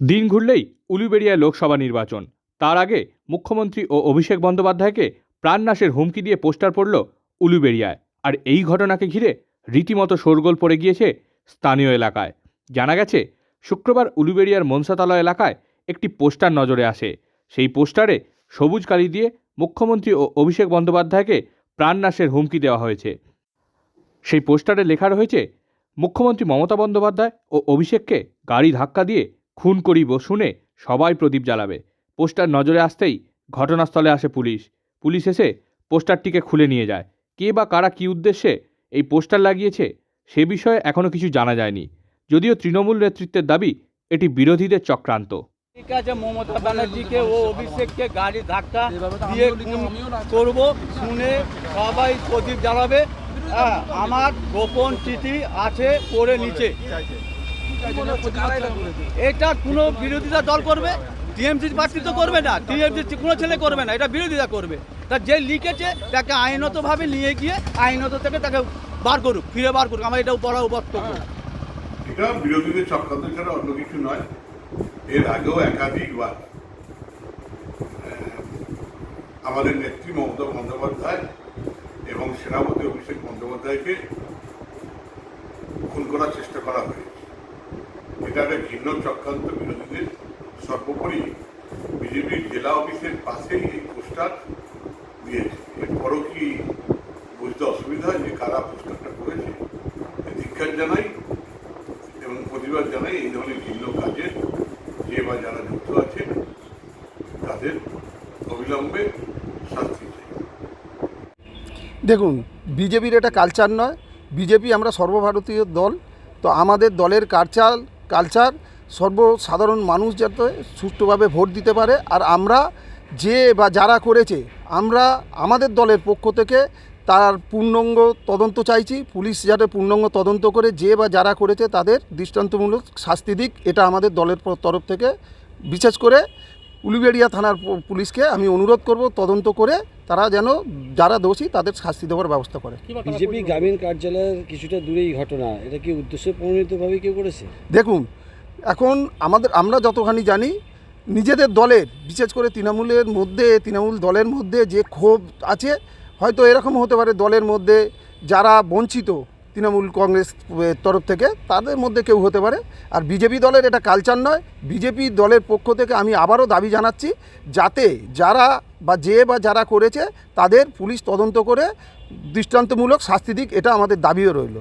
দিন ঘুরলেই উলুবেড়িয়ায় লোকসভা নির্বাচন। তার আগে মুখ্যমন্ত্রী ও অভিষেক বন্দ্যোপাধ্যায়কে প্রাণনাশের হুমকি দিয়ে পোস্টার পড়ল উলুবেড়িয়ায়। আর এই ঘটনাকে ঘিরে রীতিমতো শোরগোল পড়ে গিয়েছে স্থানীয় এলাকায়। জানা গেছে, শুক্রবার উলুবেড়িয়ার মনসাতলা এলাকায় একটি পোস্টার নজরে আসে। সেই পোস্টারে সবুজ কালি দিয়ে মুখ্যমন্ত্রী ও অভিষেক বন্দ্যোপাধ্যায়কে প্রাণনাশের হুমকি দেওয়া হয়েছে। সেই পোস্টারে লেখা রয়েছে, মুখ্যমন্ত্রী মমতা বন্দ্যোপাধ্যায় ও অভিষেককে গাড়ি ধাক্কা দিয়ে খুন করিব শুনে সবাই প্রদীপ জ্বালাবে। পোস্টার নজরে আসতেই ঘটনাস্থলে আসে পুলিশ। পুলিশ এসে পোস্টারটিকে খুলে নিয়ে যায়। কে বা কারা কী উদ্দেশ্যে এই পোস্টার লাগিয়েছে সে বিষয়ে এখনও কিছু জানা যায়নি। যদিও তৃণমূল নেতৃত্বের দাবি এটি বিরোধীদের চক্রান্ত। ঠিক আছে, মমতা ব্যানার্জিকে ও অভিষেককে গাড়ি ধাক্কা দিয়ে খুন করবো শুনে সবাই প্রদীপ জ্বালাবে। হ্যাঁ, আমার গোপন চিঠি আছে করে নিচে। এটা কোনো বিরোধিতা দল করবে, টিএমসি পার্টি তো করবে না, টিএমসি কোনো ছেলে করবে না, এটা বিরোধিতা করবে। তা যে লিখেছে তাকে আইনতভাবে নিয়ে গিয়ে আইনত থেকে তাকে বার করুক, ফিরে বার করুক। আমার এটাও বড় বক্তব্য। এটা বিরোধীদের চক্রান্ত ছাড়া অন্য কিছু নয়। এর আগেও একাধিকবার আমাদের নেত্রী মমতা বন্দ্যোপাধ্যায় এবং সেনাপতি অভিষেক বন্দ্যোপাধ্যায়কে খুন করার চেষ্টা করা হয়েছে। এটা একটা ঘৃণ্য চক্রান্ত বিরোধীদের। সর্বোপরি বিজেপির জেলা অফিসের পাশেই এই পোস্টার দিয়েছে। এরপরও কি বুঝতে অসুবিধা হয় যে কারা পোস্টারটা করেছে? ধিক্কার জানাই এবং প্রতিবাদ জানাই এই ধরনের ঘৃণ্য কাজে যে বা যারা যুক্ত আছে তাদের অবিলম্বে শাস্তি চাই। দেখুন, বিজেপির এটা কালচার নয়। বিজেপি আমরা সর্বভারতীয় দল, তো আমাদের দলের কালচার সর্বসাধারণ মানুষ যাতে সুষ্ঠুভাবে ভোট দিতে পারে। আর আমরা যে বা যারা করেছে, আমরা আমাদের দলের পক্ষ থেকে তার পূর্ণাঙ্গ তদন্ত চাইছি। পুলিশ যাতে পূর্ণাঙ্গ তদন্ত করে যে বা যারা করেছে তাদের দৃষ্টান্তমূলক শাস্তি দিক, এটা আমাদের দলের তরফ থেকে। বিশেষ করে উলুবেড়িয়া থানার পুলিশকে আমি অনুরোধ করব তদন্ত করে তারা যেন যারা দোষী তাদের শাস্তি দেওয়ার ব্যবস্থা করে। বিজেপি গ্রামীণ কার্যালয়ের কিছুটা দূরেই ঘটনা, এটা কি উদ্দেশ্য প্রণোদিতভাবে কেউ করেছে? দেখুন, এখন আমরা যতখানি জানি, নিজেদের দলের বিশেষ করে তৃণমূল দলের মধ্যে যে ক্ষোভ আছে, হয়তো এরকম হতে পারে দলের মধ্যে যারা বঞ্চিত তৃণমূল কংগ্রেস তরফ থেকে তাদের মধ্যে কেউ হতে পারে। আর বিজেপি দলের এটা কালচার নয়। বিজেপি দলের পক্ষ থেকে আমি আবারও দাবি জানাচ্ছি যাতে যারা করেছে তাদের পুলিশ তদন্ত করে দৃষ্টান্তমূলক শাস্তি দিক, এটা আমাদের দাবিও রইল।